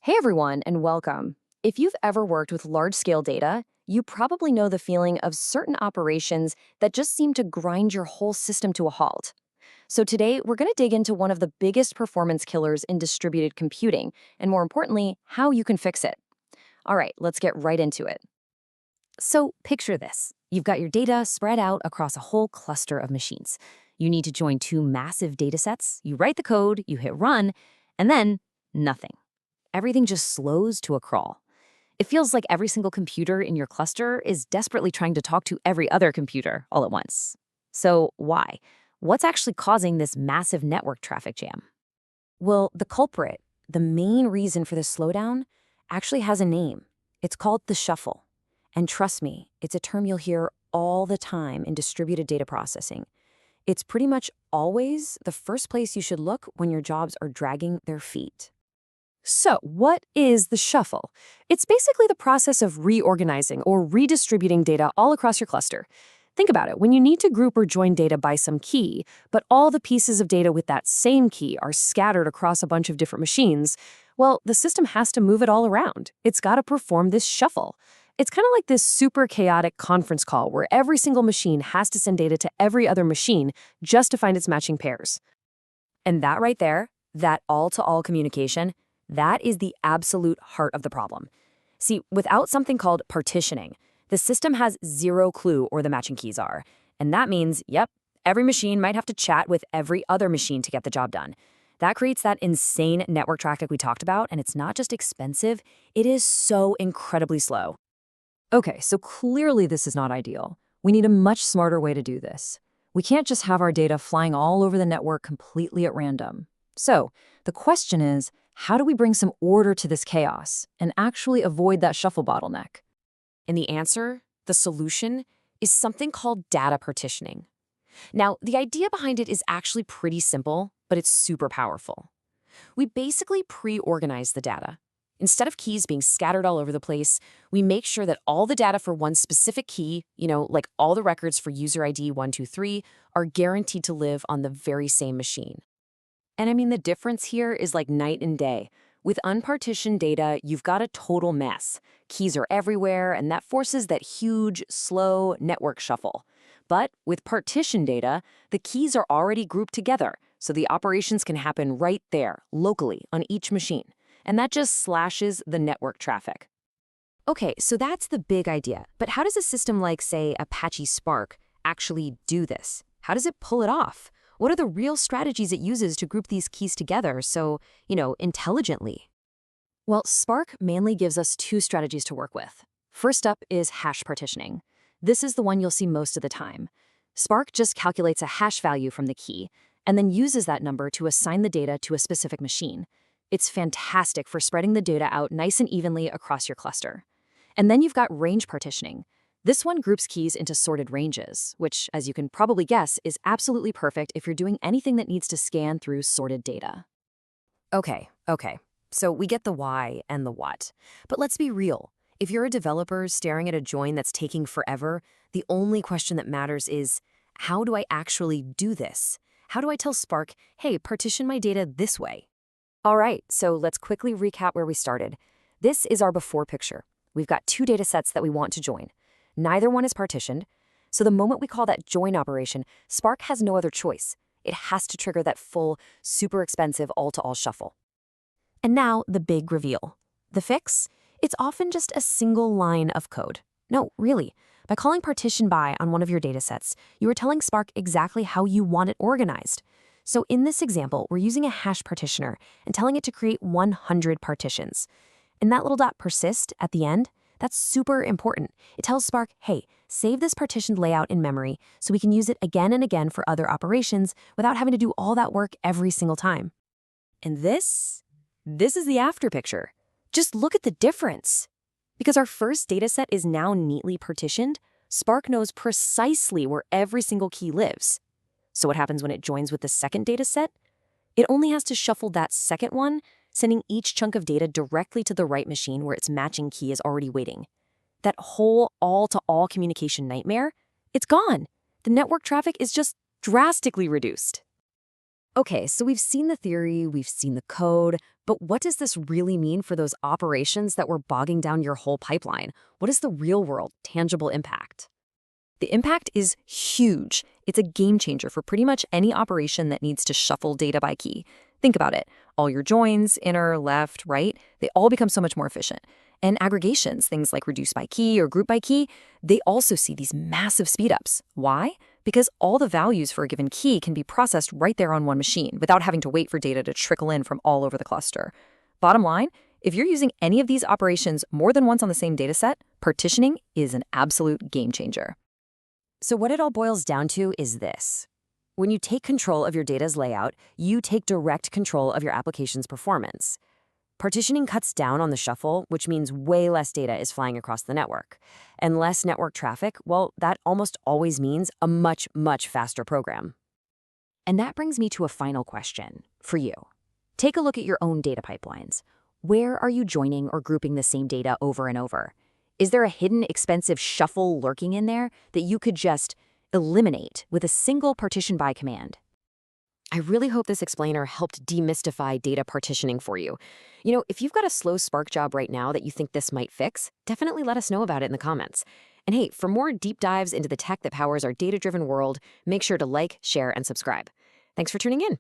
Hey everyone, and welcome. If you've ever worked with large-scale data, you probably know the feeling of certain operations that just seem to grind your whole system to a halt. So today, we're going to dig into one of the biggest performance killers in distributed computing, and more importantly, how you can fix it. All right, let's get right into it. So picture this. You've got your data spread out across a whole cluster of machines. You need to join two massive datasets, you write the code, you hit run, and then nothing. Everything just slows to a crawl. It feels like every single computer in your cluster is desperately trying to talk to every other computer all at once. So why? What's actually causing this massive network traffic jam? Well, the culprit, the main reason for this slowdown, actually has a name. It's called the shuffle. And trust me, it's a term you'll hear all the time in distributed data processing. It's pretty much always the first place you should look when your jobs are dragging their feet. So, what is the shuffle? It's basically the process of reorganizing or redistributing data all across your cluster. Think about it. When you need to group or join data by some key, but all the pieces of data with that same key are scattered across a bunch of different machines, well, the system has to move it all around. It's got to perform this shuffle. It's kind of like this super chaotic conference call where every single machine has to send data to every other machine just to find its matching pairs. And that right there, that all-to-all communication, that is the absolute heart of the problem. See, without something called partitioning, the system has zero clue where the matching keys are. And that means, yep, every machine might have to chat with every other machine to get the job done. That creates that insane network traffic we talked about, and it's not just expensive, it is so incredibly slow. Okay, so clearly this is not ideal. We need a much smarter way to do this. We can't just have our data flying all over the network completely at random. So, the question is, how do we bring some order to this chaos and actually avoid that shuffle bottleneck? And the answer, the solution, is something called data partitioning. Now, the idea behind it is actually pretty simple, but it's super powerful. We basically pre-organize the data. Instead of keys being scattered all over the place, we make sure that all the data for one specific key, like all the records for user ID 123, are guaranteed to live on the very same machine. And I mean, the difference here is like night and day. With unpartitioned data, you've got a total mess. Keys are everywhere, and that forces that huge, slow network shuffle. But with partitioned data, the keys are already grouped together, so the operations can happen right there, locally, on each machine. And that just slashes the network traffic. Okay, so that's the big idea. But how does a system like, say, Apache Spark actually do this? How does it pull it off? What are the real strategies it uses to group these keys together so, intelligently? Well, Spark mainly gives us two strategies to work with. First up is hash partitioning. This is the one you'll see most of the time. Spark just calculates a hash value from the key and then uses that number to assign the data to a specific machine. It's fantastic for spreading the data out nice and evenly across your cluster. And then you've got range partitioning. This one groups keys into sorted ranges, which, as you can probably guess, is absolutely perfect if you're doing anything that needs to scan through sorted data. Okay. So we get the why and the what. But let's be real. If you're a developer staring at a join that's taking forever, the only question that matters is, how do I actually do this? How do I tell Spark, hey, partition my data this way? All right, so let's quickly recap where we started. This is our before picture. We've got two data sets that we want to join. Neither one is partitioned, so the moment we call that join operation, Spark has no other choice. It has to trigger that full, super expensive all-to-all shuffle. And now, the big reveal. The fix? It's often just a single line of code. No, really. By calling partitionby on one of your datasets, you are telling Spark exactly how you want it organized. So in this example, we're using a hash partitioner and telling it to create 100 partitions. And that little dot persist at the end, that's super important. It tells Spark, hey, save this partitioned layout in memory so we can use it again and again for other operations without having to do all that work every single time. And this is the after picture. Just look at the difference. Because our first dataset is now neatly partitioned, Spark knows precisely where every single key lives. So what happens when it joins with the second dataset? It only has to shuffle that second one, sending each chunk of data directly to the right machine where its matching key is already waiting. That whole all-to-all communication nightmare, it's gone. The network traffic is just drastically reduced. Okay, so we've seen the theory, we've seen the code, but what does this really mean for those operations that were bogging down your whole pipeline? What is the real-world, tangible impact? The impact is huge. It's a game changer for pretty much any operation that needs to shuffle data by key. Think about it. All your joins, inner, left, right, they all become so much more efficient. And aggregations, things like reducebykey or groupbykey, they also see these massive speedups. Why? Because all the values for a given key can be processed right there on one machine without having to wait for data to trickle in from all over the cluster. Bottom line, if you're using any of these operations more than once on the same dataset, partitioning is an absolute game changer. So what it all boils down to is this. When you take control of your data's layout, you take direct control of your application's performance. Partitioning cuts down on the shuffle, which means way less data is flying across the network. And less network traffic, well, that almost always means a much, much faster program. And that brings me to a final question for you. Take a look at your own data pipelines. Where are you joining or grouping the same data over and over? Is there a hidden, expensive shuffle lurking in there that you could just eliminate with a single partition by command? I really hope this explainer helped demystify data partitioning for you. You know, if you've got a slow Spark job right now that you think this might fix, definitely let us know about it in the comments. And hey, for more deep dives into the tech that powers our data-driven world, make sure to like, share, and subscribe. Thanks for tuning in.